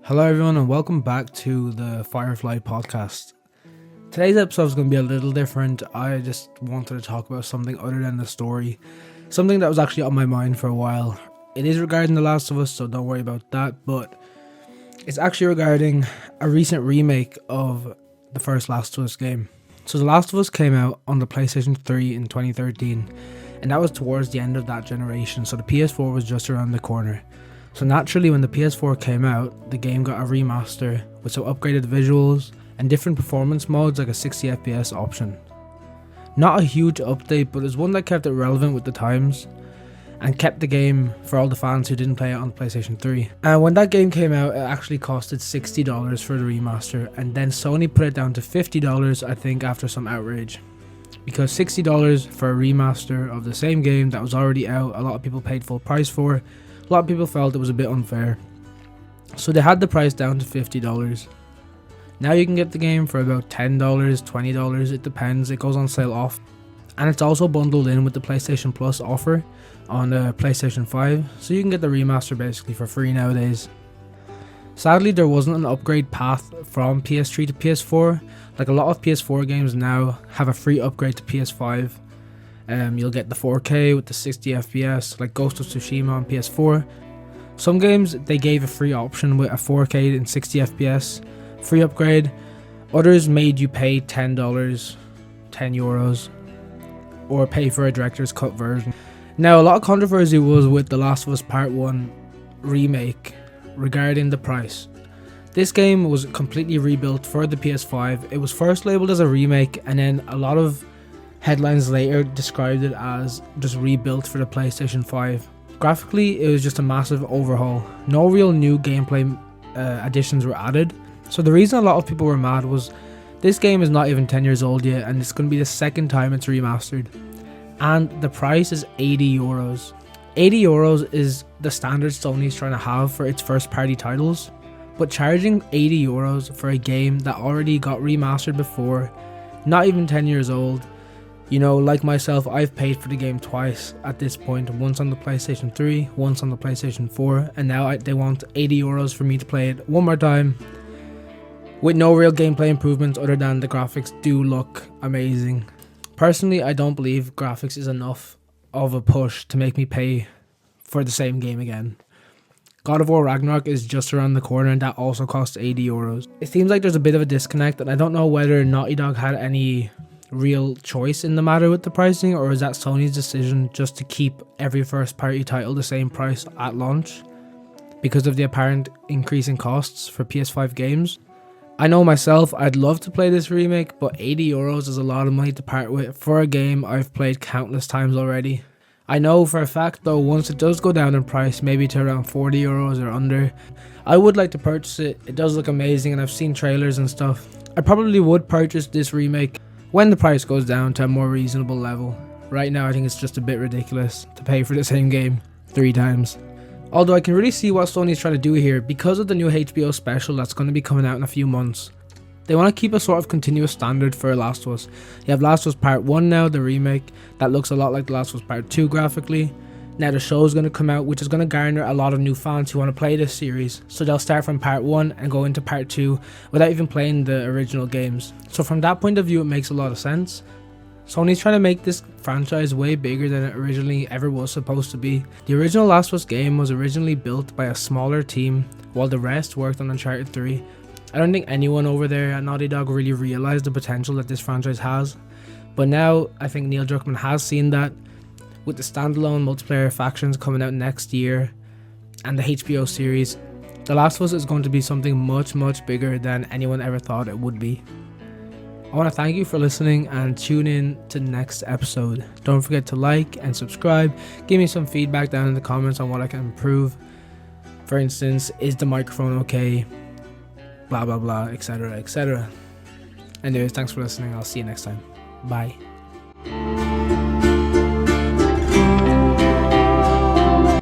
Hello everyone and welcome back to the Firefly podcast. Today's episode is going to be a little different. I just wanted to talk about something other than the story. Something that was actually on my mind for a while. It is regarding The Last of Us, so don't worry about that, but it's actually regarding a recent remake of the first Last of Us game. So The Last of Us came out on the PlayStation 3 in 2013, and that was towards the end of that generation, so the PS4 was just around the corner. So naturally, when the PS4 came out, the game got a remaster with some upgraded visuals and different performance modes like a 60 FPS option. Not a huge update, but it's one that kept it relevant with the times and kept the game for all the fans who didn't play it on the PlayStation 3. And when that game came out, it actually costed $60 for the remaster, and then Sony put it down to $50, I think, after some outrage. Because $60 for a remaster of the same game that was already out, a lot of people paid full price for. A lot of people felt it was a bit unfair, so they had the price down to $50. Now you can get the game for about $10, $20, it depends, it goes on sale off. And it's also bundled in with the PlayStation Plus offer on the PlayStation 5, so you can get the remaster basically for free nowadays. Sadly, there wasn't an upgrade path from PS3 to PS4, like a lot of PS4 games now have a free upgrade to PS5. You'll get the 4K with the 60 FPS, like Ghost of Tsushima on PS4. Some games, they gave a free option with a 4K and 60 FPS free upgrade. Others made you pay $10, €10, or pay for a director's cut version. Now, a lot of controversy was with The Last of Us Part 1 remake regarding the price. This game was completely rebuilt for the PS5. It was first labeled as a remake, and then a lot of headlines later described it as just rebuilt for the PlayStation 5. Graphically, it was just a massive overhaul. No real new gameplay additions were added. So the reason a lot of people were mad was this game is not even 10 years old yet, and it's going to be the second time it's remastered. And the price is €80. €80 is the standard Sony's trying to have for its first party titles. But charging €80 for a game that already got remastered before, not even 10 years old. You know, like myself, I've paid for the game twice at this point, once on the PlayStation 3, once on the PlayStation 4, and now they want €80 for me to play it one more time, with no real gameplay improvements other than the graphics do look amazing. Personally, I don't believe graphics is enough of a push to make me pay for the same game again. God of War Ragnarok is just around the corner, and that also costs €80. It seems like there's a bit of a disconnect, and I don't know whether Naughty Dog had any real choice in the matter with the pricing, or is that Sony's decision just to keep every first party title the same price at launch because of the apparent increase in costs for PS5 games. I know myself, I'd love to play this remake, but €80 is a lot of money to part with for a game I've played countless times already. I know for a fact though, once it does go down in price, maybe to around €40 or under, I would like to purchase it. It does look amazing, and I've seen trailers and stuff. I probably would purchase this remake when the price goes down to a more reasonable level. Right now I think it's just a bit ridiculous to pay for the same game 3 times. Although I can really see what Sony's trying to do here because of the new HBO special that's going to be coming out in a few months. They want to keep a sort of continuous standard for Last of Us. You have Last of Us Part 1 now, the remake, that looks a lot like The Last of Us Part 2 graphically. Now the show is going to come out, which is going to garner a lot of new fans who want to play this series. So they'll start from Part 1 and go into Part 2 without even playing the original games. So from that point of view, it makes a lot of sense. Sony's trying to make this franchise way bigger than it originally ever was supposed to be. The original Last of Us game was originally built by a smaller team, while the rest worked on Uncharted 3. I don't think anyone over there at Naughty Dog really realised the potential that this franchise has. But now, I think Neil Druckmann has seen that, with the standalone multiplayer factions coming out next year and the HBO series. The Last of Us is going to be something much bigger than anyone ever thought it would be. I want to thank you for listening and tune in to the next episode. Don't forget to like and subscribe. Give me some feedback down in the comments on what I can improve. For instance, is the microphone okay? Blah blah blah, etc, etc. Anyways, thanks for listening. I'll see you next time. Bye.